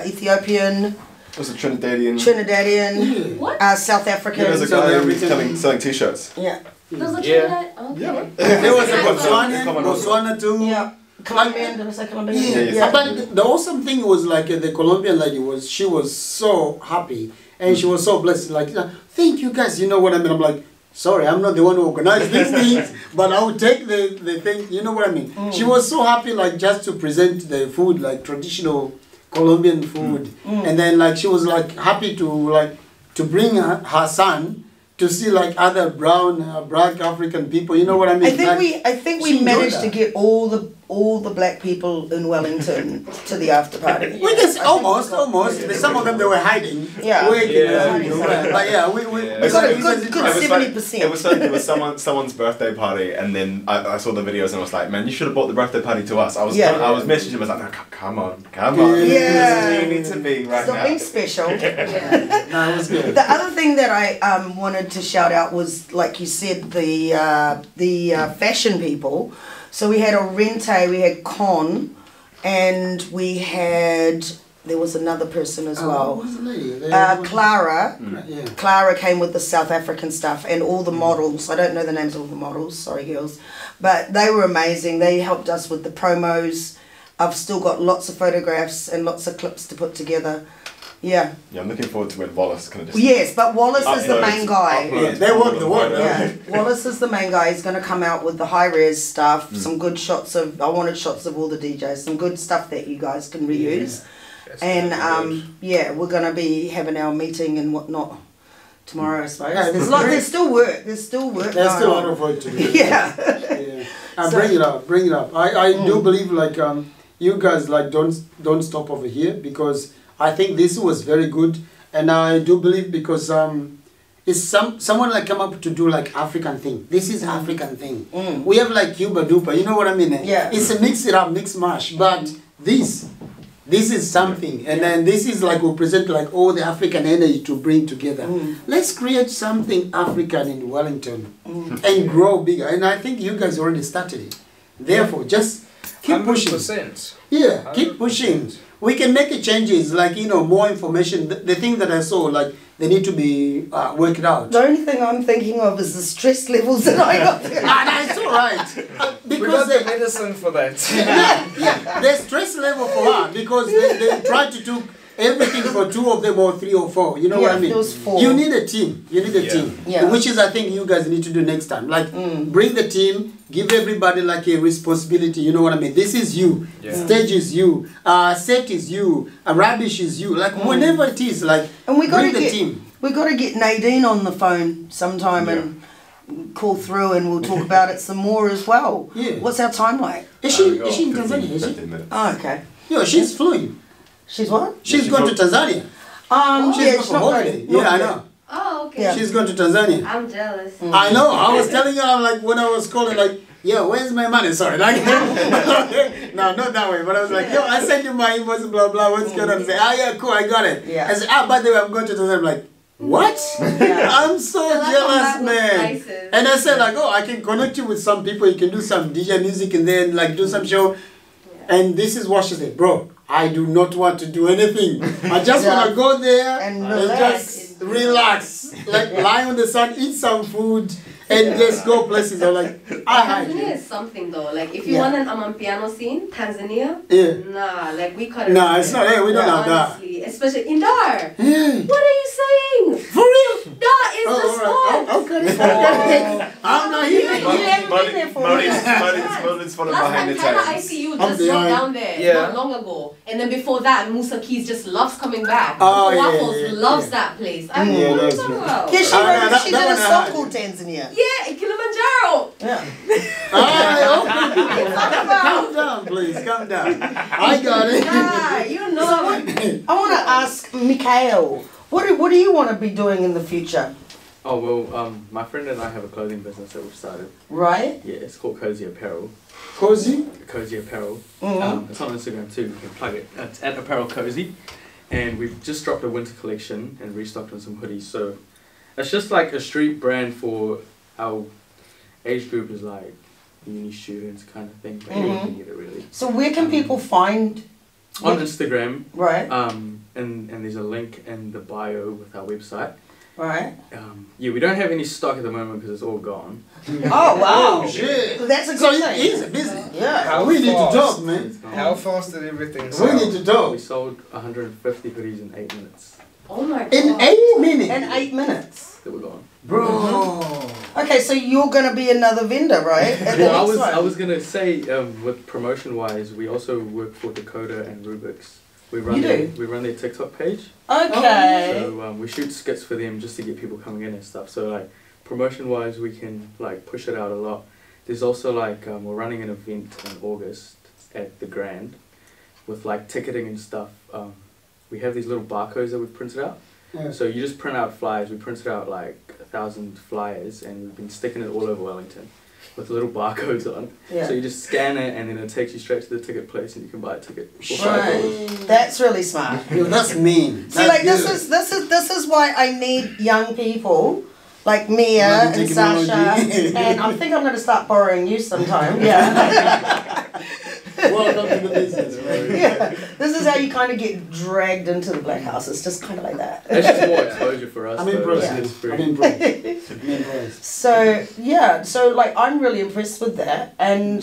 Ethiopian,
It was a Trinidadian.
What?
South African.
Yeah, there's a guy who was selling t-shirts.
Yeah.
There was a
Yeah.
Trinidad? Okay.
Yeah.
There was a
Botswana.
Botswana too.
Yeah. Colombian, did I say Colombian?
Yeah. But the awesome thing was like the Colombian lady she was so happy and she was so blessed. Like, thank you guys. You know what I mean? I'm like, sorry, I'm not the one who organized these things, but I will take the thing. You know what I mean? She was so happy, like just to present the food, like traditional Colombian food, and then like she was like happy to bring her son to see like other black African people. You know what I mean?
I think we managed to get all the black people in Wellington to the after party.
We just almost. Some of them they were hiding.
Yeah.
But yeah, we
got a good 70%.
It was someone's birthday party, and then I saw the videos and I was like, man, you should have brought the birthday party to us. I was messaging him, I was like, no, come on.
Yeah.
This is where you need to be right
Stop
now.
being special.
Yeah.
No, it was good.
The other thing that I wanted to shout out was, like you said, the fashion people. So we had Orente, we had Con, and there was another person as well.
What was the lady?
Clara.
Yeah.
Clara came with the South African stuff and all the models. I don't know the names of all the models, sorry girls. But they were amazing. They helped us with the promos. I've still got lots of photographs and lots of clips to put together. Yeah.
Yeah, I'm looking forward to when Wallace kind of just...
Yes, but Wallace is the main guy.
Yeah, they work the work.
Yeah, Wallace is the main guy. He's going to come out with the high-res stuff, some good shots of... I wanted shots of all the DJs, some good stuff that you guys can reuse. And, we're going to be having our meeting and whatnot tomorrow, I suppose.
Yeah,
There's still work. There's still a
lot of work to do.
Yeah.
Bring it up. I do believe like you guys like don't stop over here, because I think this was very good, and I do believe because it's someone like come up to do like African thing. This is African thing. We have like Cuba Duper, you know what I mean?
Yeah.
It's a mix it up, mix mash, but this is something, and then this is like we present like all the African energy to bring together. Let's create something African in Wellington and grow bigger. And I think you guys already started it. Therefore, just keep pushing.
100%.
Yeah, keep pushing. We can make changes, like, more information. The thing that I saw, like, they need to be worked out.
The only thing I'm thinking of is the stress levels that I got.
It's all right.
We
Because
got the medicine for that.
the stress level for her, because they try to everything for 2 of them or 3 or 4. You know what I mean?
Those 4.
You need a team. You need a team.
Yeah.
Which is, I think, you guys need to do next time. Like, bring the team, give everybody like a responsibility. You know what I mean? This is you.
Yeah.
Stage is you. Set is you. Rubbish is you. Like, whenever it is, like,
And we
bring the team.
We got to get Nadine on the phone sometime and call through, and we'll talk about it some more as well.
Yeah.
What's our time like?
Is she in Tanzania? Is she?
15 minutes.
Oh, okay.
Yeah, she's flying.
She's what?
She's going to Tanzania.
Yeah,
She's going for holiday. Yeah, I know.
Oh, okay.
Yeah.
She's going to Tanzania.
I'm jealous.
I know. I was telling her, I'm like, when I was calling, like, yo, where's my money? Sorry, like, no, not that way. But I was like, yo, I sent you my invoice, blah blah. What's going on? I say, yeah, cool, I got it.
Yeah.
I said, by the way, I'm going to Tanzania. I'm like, what?
Yeah.
I'm so jealous, man. And I said, like, I can connect you with some people. You can do some DJ music and then like do some show. And this is what she said, bro. I do not want to do anything. I just want to go there
And
and
relax.
just relax, like lie on the sun, eat some food, and just go places. I'm like, I hide
Tanzania
you.
is something though. Like if you want an Amapiano scene, Tanzania,
Yeah.
like we cut it.
No, it's not. Hey, we don't have that.
Honestly, especially in Dar.
Yeah.
What are you saying?
For real?
Dar is the
Oh,
spot.
all right. Okay. I'm not here.
Molin's following
Last
behind
time
the
China
times.
ICU
I'm
just
behind.
dropped down there
Yeah.
not long ago. And then before that, Musa Keys just loves coming back.
Oh,
Musa
yeah,
Waffles
yeah,
loves
yeah.
that place. I mean,
Yeah,
what are you
that's
talking
true.
about?
Yeah, she
that
did
one
a
I
song
had.
called Tanzania.
Yeah, in Kilimanjaro.
Yeah.
Calm down, please. Calm down. I got it.
Yeah, you know.
I want to ask Mikhail, what do you want to be doing in the future?
Oh well, my friend and I have a clothing business that we've started.
Right?
Yeah, it's called Cozy Apparel.
Cozy?
Cozy Apparel.
Mhm.
It's on Instagram too. You can plug it. It's at Apparel Cozy, and we've just dropped a winter collection and restocked on some hoodies. So it's just like a street brand for our age group, is like uni students kind of thing. But anyone can get it really.
So where can people find?
On Instagram.
Right.
And there's a link in the bio with our website.
Right.
Yeah, we don't have any stock at the moment because it's all gone.
Oh wow!
Oh, shit.
That's a
So
good thing.
he's busy.
Yeah.
How
We need to
fast?
talk, man.
It's gone.
How fast did everything
We
sell?
need to talk.
We sold 150 hoodies in 8 minutes.
Oh my god.
In 8 minutes.
In 8 minutes.
They were gone.
Bro.
Okay, so you're gonna be another vendor, right? At the
Well,
next one.
I was gonna say, with promotion wise, we also work for Dakota and Rubik's. We run their TikTok page.
Okay.
So we shoot skits for them just to get people coming in and stuff. So like promotion wise, we can like push it out a lot. There's also like we're running an event in August at the Grand with like ticketing and stuff. We have these little barcodes that we've printed out.
Yeah.
So you just print out flyers. We printed out like 1,000 flyers and we've been sticking it all over Wellington with little barcodes on.
Yeah.
So you just scan it and then it takes you straight to the ticket place and you can buy a ticket for $5.
Right. That's really smart.
Yo, that's mean.
See, like this is why I need young people like Mia
Learning
and
technology.
Sasha, and I think I'm gonna start borrowing you sometime. Yeah.
Welcome to the business, man.
Yeah. This is how you kind of get dragged into the black house. It's just kind of like that.
It's just more exposure for us.
I'm
though.
impressed.
It's free.
I'm impressed. I'm impressed.
So yeah, so like I'm really impressed with that. And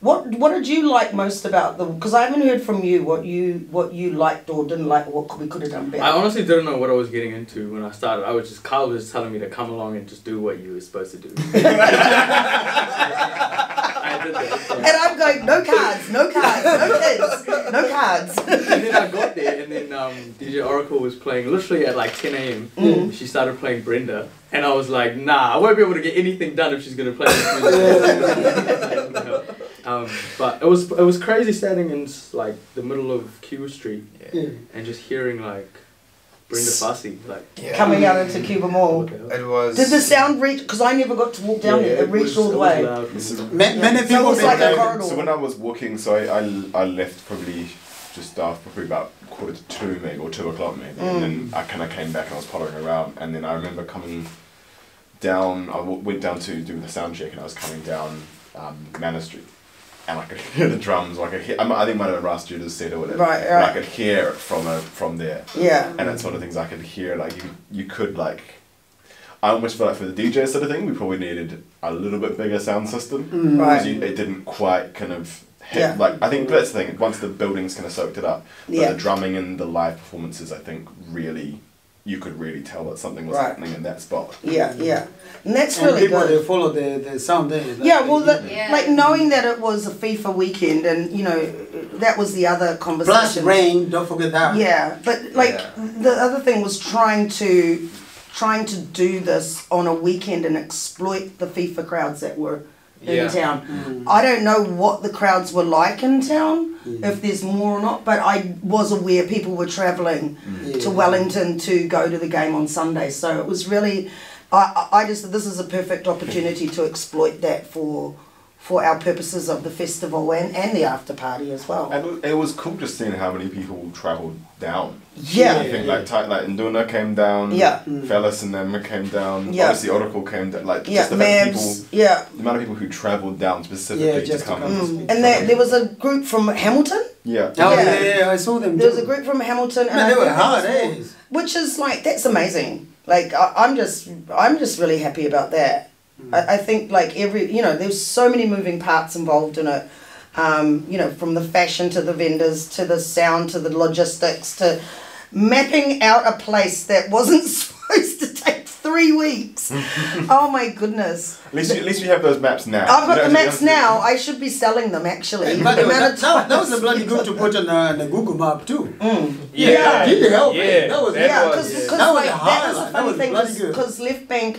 what did you like most about the? Because I haven't heard from you what you liked or didn't like, or what we could have done better.
I honestly didn't know what I was getting into when I started. Kyle was just telling me to come along and just do what you were supposed to do. I did that. So.
And I'm going, no cards, no kids, no cards.
And then I got there, and then DJ Oracle was playing literally at like 10 a.m. She started playing Brenda, and I was like, nah, I won't be able to get anything done if she's gonna play this music. But it was crazy standing in like the middle of Cuba Street and just hearing like Brenda Fassi like
Coming out into Cuba Mall.
It was.
Did the sound reach? Because I never got to walk down there. It reached all the way.
Many people
was like a
make
corridor.
So when I was walking, so I left probably just after probably about 1:45 maybe, or 2 o'clock maybe, and then I kind of came back and I was following around, and then I remember coming down. I went down to do the sound check, and I was coming down Manor Street. And I could hear the drums, I think it might have been Ross Judas said or whatever.
Right.
And I could hear it from there.
Yeah.
And that's one of the things I could hear, like you could like, I almost feel like for the DJ sort of thing, we probably needed a little bit bigger sound system.
Right.
Because it didn't quite kind of
Yeah.
Like I think that's the thing. Once the buildings kind of soaked it up, but
Yeah.
the drumming and the live performances, I think really you could really tell that something was
Right.
happening in that spot.
Yeah, yeah. And that's
And
really
people,
good.
they follow the sound there. Like
Yeah, well,
Yeah.
like knowing that it was a FIFA weekend, and you know, that was the other
plus
conversation.
rain, don't forget that.
Yeah, but like the other thing was trying to do this on a weekend and exploit the FIFA crowds that were in town. I don't know what the crowds were like in town, if there's more or not, but I was aware people were travelling to Wellington to go to the game on Sunday, so it was really. I just this is a perfect opportunity to exploit that for our purposes of the festival and the after party as well.
And it was cool just seeing how many people travelled down.
Yeah.
I think like Nduna came down.
Yeah.
Fellas and them came down.
Yeah.
Obviously Oracle came down. Like
Yeah,
just the fact that
Mabs,
people,
yeah.
the amount of people who travelled down specifically
just
to come.
to come.
And there was a group from Hamilton.
Yeah.
Oh,
Yeah.
yeah, I saw them.
There was a
too.
group from Hamilton, and
Man,
I
they were
think that
hard,
was-
eh?
which is like that's amazing. Like I'm just really happy about that. I think like there's so many moving parts involved in it. You know, from the fashion to the vendors to the sound to the logistics to mapping out a place that wasn't supposed to take 3 weeks. Oh my goodness.
At least you have those maps now.
I've got
You
the
know,
maps now. I should be selling them actually.
But
The amount of
that was a bloody good to put on the Google map too.
Yeah.
Did it help?
Yeah,
That was
that
Yeah,
was-
because
That was
like,
a
that was
highlight.
the
That
funny
was
thing
bloody good.
because Left Bank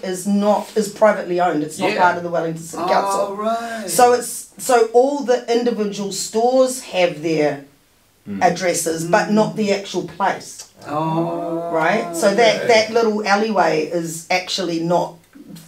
is privately owned. It's not
Yeah.
part of the Wellington City Council.
All right.
So all the individual stores have their addresses, but not the actual place,
Oh.
right? So that little alleyway is actually not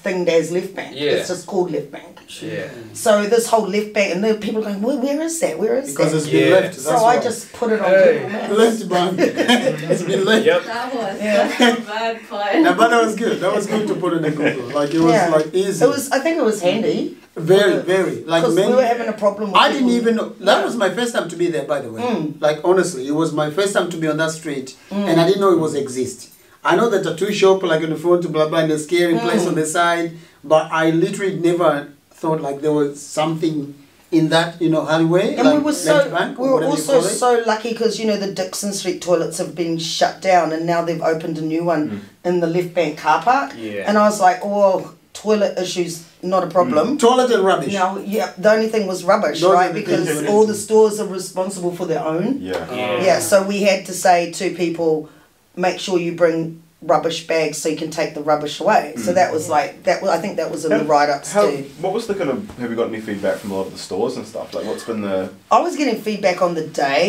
thinged as Left Bank.
Yeah.
It's just called Left Bank.
Yeah.
So this whole Left Bank, and then people are going, where is that? Where is
Because
that?
it's been
Yeah.
left.
So
That's
I
why.
just put it on
Hey.
Google Maps.
Left bank. It's been left.
Yep.
That was
Yeah.
such a bad fun.
Yeah, but that was good. That was good to put in the Google. Like it was
Yeah.
like easy.
I think it was handy.
very, very. Like
Because
many,
we were having a problem with
I didn't
people-
even know. That was my first time to be there, by the way. Like honestly, it was my first time to be on that street, and I didn't know it was exist. I know the tattoo shop, like in the front, blah blah, and the scary place on the side, but I literally never thought like there was something in that, alleyway.
And
like
we were
Left Bank,
we
or
were
whatever you
also
call it.
so lucky because the Dixon Street toilets have been shut down and now they've opened a new one in the Left Bank car park.
Yeah.
And I was like, oh, toilet issues not a problem.
Toilet and rubbish.
No, yeah, the only thing was rubbish,
Those are
right?
the
Because
things.
all the stores are responsible for their own.
Yeah.
Yeah, so we had to say to people, make sure you bring rubbish bags so you can take the rubbish away. So that was like I think that was in the write-ups too.
What was the kind of? Have you got any feedback from a lot of the stores and stuff? Like, what's been the?
I was getting feedback on the day.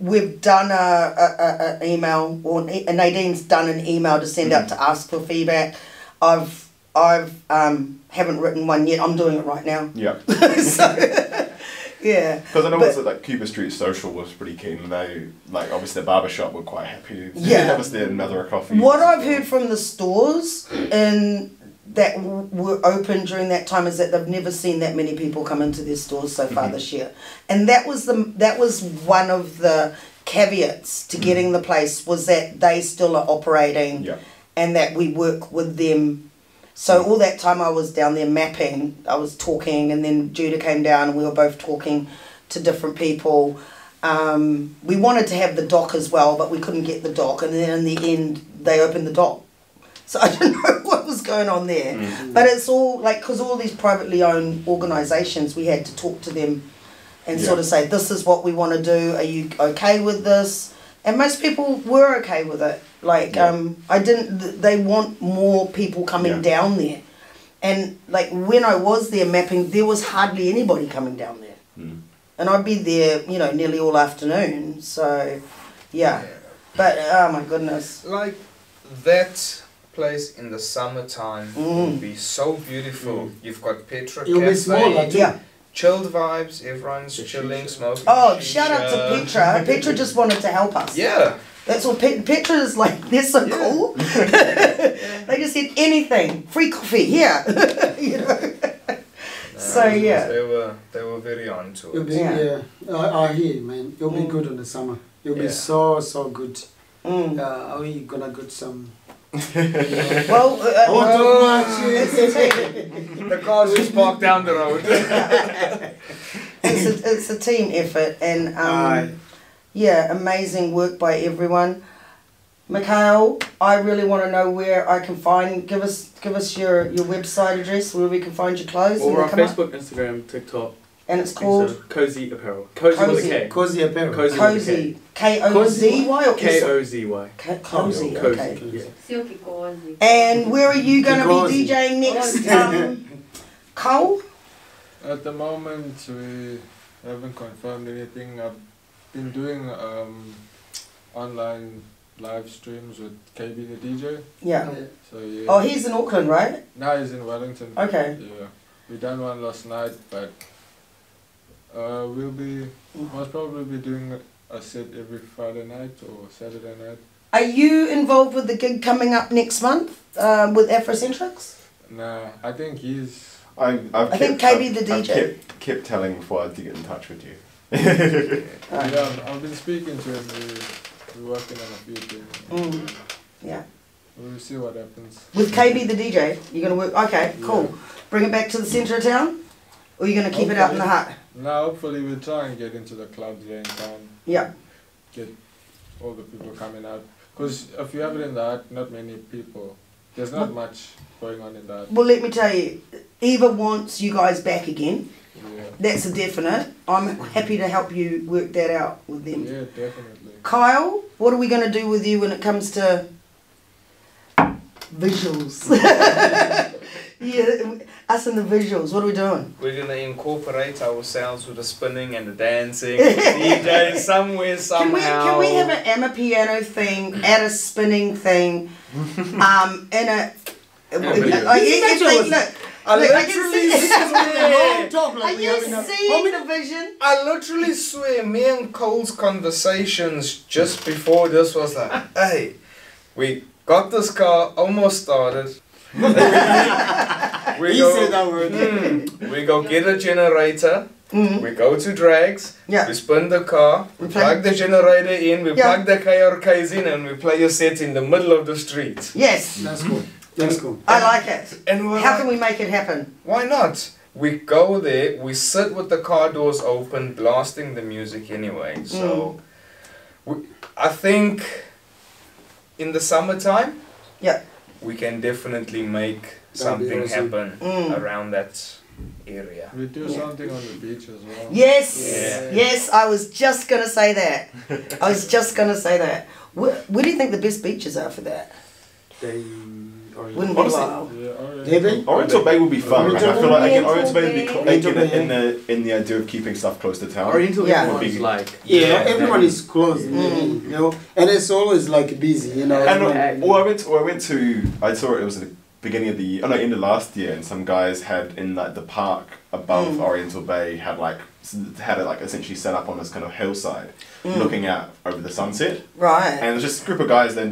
We've done a email, or Nadine's done an email to send out to ask for feedback. I've haven't written one yet. I'm doing it right now.
Yeah.
So, yeah.
Because I know
But-
also like Cuba Street Social was pretty keen. They like obviously the barbershop were quite happy.
Yeah.
That was their another coffee.
What I've heard from the stores that were open during that time is that they've never seen that many people come into their stores so far this year, and that was one of the caveats to getting the place was that they still are operating, and that we work with them. So all that time I was down there mapping, I was talking, and then Judah came down and we were both talking to different people. We wanted to have the dock as well, but we couldn't get the dock, and then in the end they opened the dock. So I don't know what was going on there. But it's all like, because all these privately owned organisations, we had to talk to them and sort of say, this is what we want to do, are you okay with this? And most people were okay with it. Like, they want more people coming down there. And like when I was there mapping, there was hardly anybody coming down there. And I'd be there, nearly all afternoon. So, yeah. But, oh my goodness.
Like that place in the summertime would be so beautiful. You've got Petra
It'll be
Cafe,
smaller too.
Yeah.
chilled vibes, everyone's chilling, smoking.
Oh,
shisha.
shout out to Petra. Petra just wanted to help us.
Yeah.
That's all. Petra's like, they're so cool. They just said anything. Free coffee, here. So, yeah.
They were very on to
It'll
it.
be, I hear, man. It'll be good in the summer. It'll be so good. Are we gonna get some?
Well,
I want to
The cars just parked down the road.
it's a team effort, and yeah, amazing work by everyone. Mikhail, I really want to know where I can find. Give us your website address where we can find your clothes.
Or on Facebook, Instagram, TikTok.
And it's called
Cozy Apparel. Cozy with a K.
Cozy Apparel.
Cozy. K-O-Z-Y or
K-O-Z-Y.
Cozy.
Cozy.
Okay.
Yeah.
And where are you going to be DJing next, Cole?
At the moment, we haven't confirmed anything. I've been doing online live streams with KB the DJ.
Yeah.
So yeah.
Oh, he's in Auckland, right?
Now he's in Wellington.
Okay.
Yeah. We done one last night, but we'll be most probably be doing a set every Friday night or Saturday night.
Are you involved with the gig coming up next month with Afrocentrics?
Nah, I think he's.
I think KB the DJ.
I've kept telling Fuad to get in touch with you.
Yeah, I've been speaking to him. We're working on a few things.
Yeah.
We'll see what happens.
With KB the DJ, you're going to work? Okay, cool.
Yeah.
Bring it back to the centre of town? Or are you going to keep it out in the hut?
Now, hopefully we'll try and get into the clubs there in town.
Yeah.
Get all the people coming out. Because if you have it in the hut, not many people. There's not much going on in the hut.
Well, let me tell you, Eva wants you guys back again.
Yeah.
That's a definite. I'm happy to help you work that out with them.
Yeah, definitely.
Kyle, what are we going to do with you when it comes to visuals? Yeah, us and the visuals, what are we doing?
We're gonna incorporate ourselves with the spinning and the dancing, the DJ somewhere, somehow.
Can we have an amapiano thing, add a spinning thing, and a...
I literally swear, me and Cole's conversations just before this was like, hey, we got this car almost started. We go get a generator. We go to Drags.
Yeah.
We spin the car. We plug the generator in. We plug the KRKs in, and we play a set in the middle of the street.
Yes.
That's cool. That's cool.
I like it.
And
how can we make it happen?
Why not? We go there. We sit with the car doors open, blasting the music anyway. So, I think in the summertime.
Yeah.
We can definitely make something happen around that area.
We do something on the beach as well.
Yes, yes, I was just going to say that. Where do you think the best beaches are for that? Wouldn't be wild.
Oriental Bay would be fun. Right? I feel like Oriental Bay would be in the idea of keeping stuff close to town.
Oriental Bay would be like
everyone is close, you know, and it's always like busy, you know.
And I saw it was at the beginning of the end of last year, and some guys had in like the park above Oriental Bay had it essentially set up on this kind of hillside, looking out over the sunset.
Right.
And it was just a group of guys. Then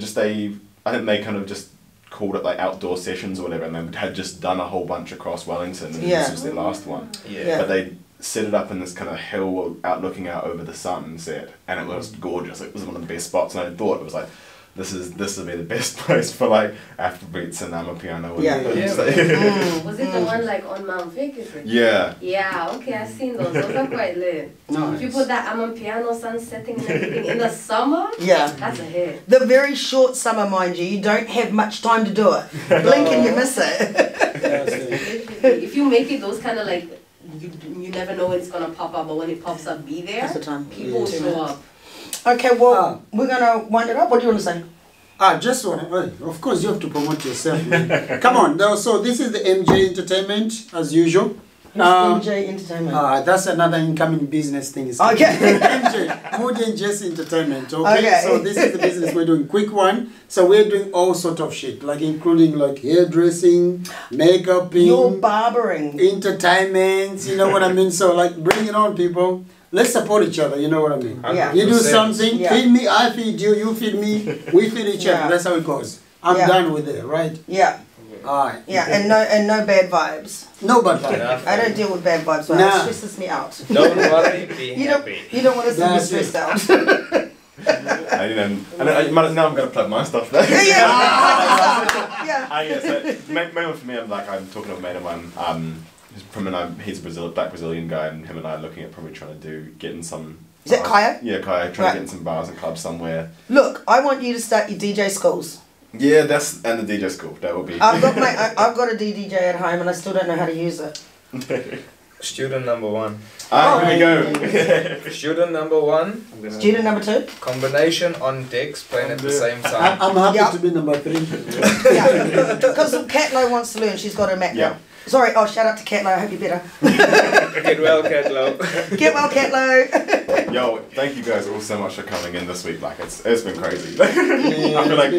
I think they kind of just called it like outdoor sessions or whatever, and they had just done a whole bunch across Wellington, and this was their last one. But they set it up in this kind of hill looking out over the sunset, and it was gorgeous. It was one of the best spots, and I thought it was like, this would be the best place for like Afrobeats and amapiano.
Was it the one like on Mount Vic? Is it?
Yeah.
Yeah. Okay, I've seen those. Those are quite lit.
Nice.
If you put that amapiano sun setting and everything in the summer, that's a hit.
The very short summer, mind you. You don't have much time to do it. Blink and you miss it.
If you make it those kind of like, you never know when it's gonna pop up, but when it pops up, be there.
That's the time.
People will show up.
Okay, well, we're gonna wind it up. What do you want to say?
Just want to, of course you have to promote yourself, man. Come on, now, so this is the MJ Entertainment, as usual.
MJ Entertainment.
That's another incoming business thing.
Okay.
MJ, Moody and Jesse Entertainment, okay? So this is the business we're doing, quick one. So we're doing all sort of shit, like including like hairdressing, makeup,
you're barbering,
entertainment, you know what I mean? So like bring it on, people. Let's support each other, you know what I mean?
Yeah.
You do something, feed me, I feed you, you feed me, we feed each other. That's how it goes. I'm done with it, right?
Yeah.
Alright.
Yeah, and no bad vibes.
No bad vibes.
I don't deal with bad vibes, so it stresses me out.
Don't worry, be happy.
You don't want to see me stressed out.
Now I'm going to plug my stuff there.
Yeah.
So main one for me, I'm talking to a mate of mine, he's a black Brazilian guy, and him and I are looking at probably trying to getting some.
Is that Kaya?
Yeah, Kaya. Trying to get in some bars and clubs somewhere.
Look, I want you to start your DJ schools.
Yeah, and the DJ school. That will be.
I've got a DDJ at home, and I still don't know how to use it.
Student number 1.
Here we go.
Student number 1.
Student number 2.
Combination on decks playing at the same time.
I'm happy to be number 3.
Yeah, because Catlo wants to learn. She's got her Mac now. Sorry, shout out to Catlo. I hope you're better.
Get well, Catlo.
Get well, Catlo.
Yo, thank you guys all so much for coming in this week. Like it's been crazy. I feel like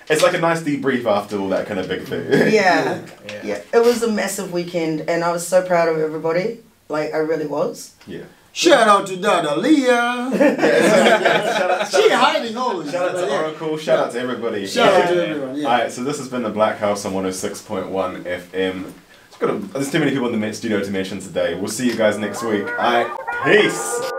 it's like a nice debrief after all that kind of big thing.
Yeah. It was a massive weekend, and I was so proud of everybody. Like I really was.
Yeah.
Shout out to Dada Leah. She hiding always.
Shout out to Oracle. Shout out to everybody.
Shout out to everyone. Yeah.
Alright, so this has been the Blackhouse on 106.1 FM. There's too many people in the studio to mention today. We'll see you guys next week. Alright, peace.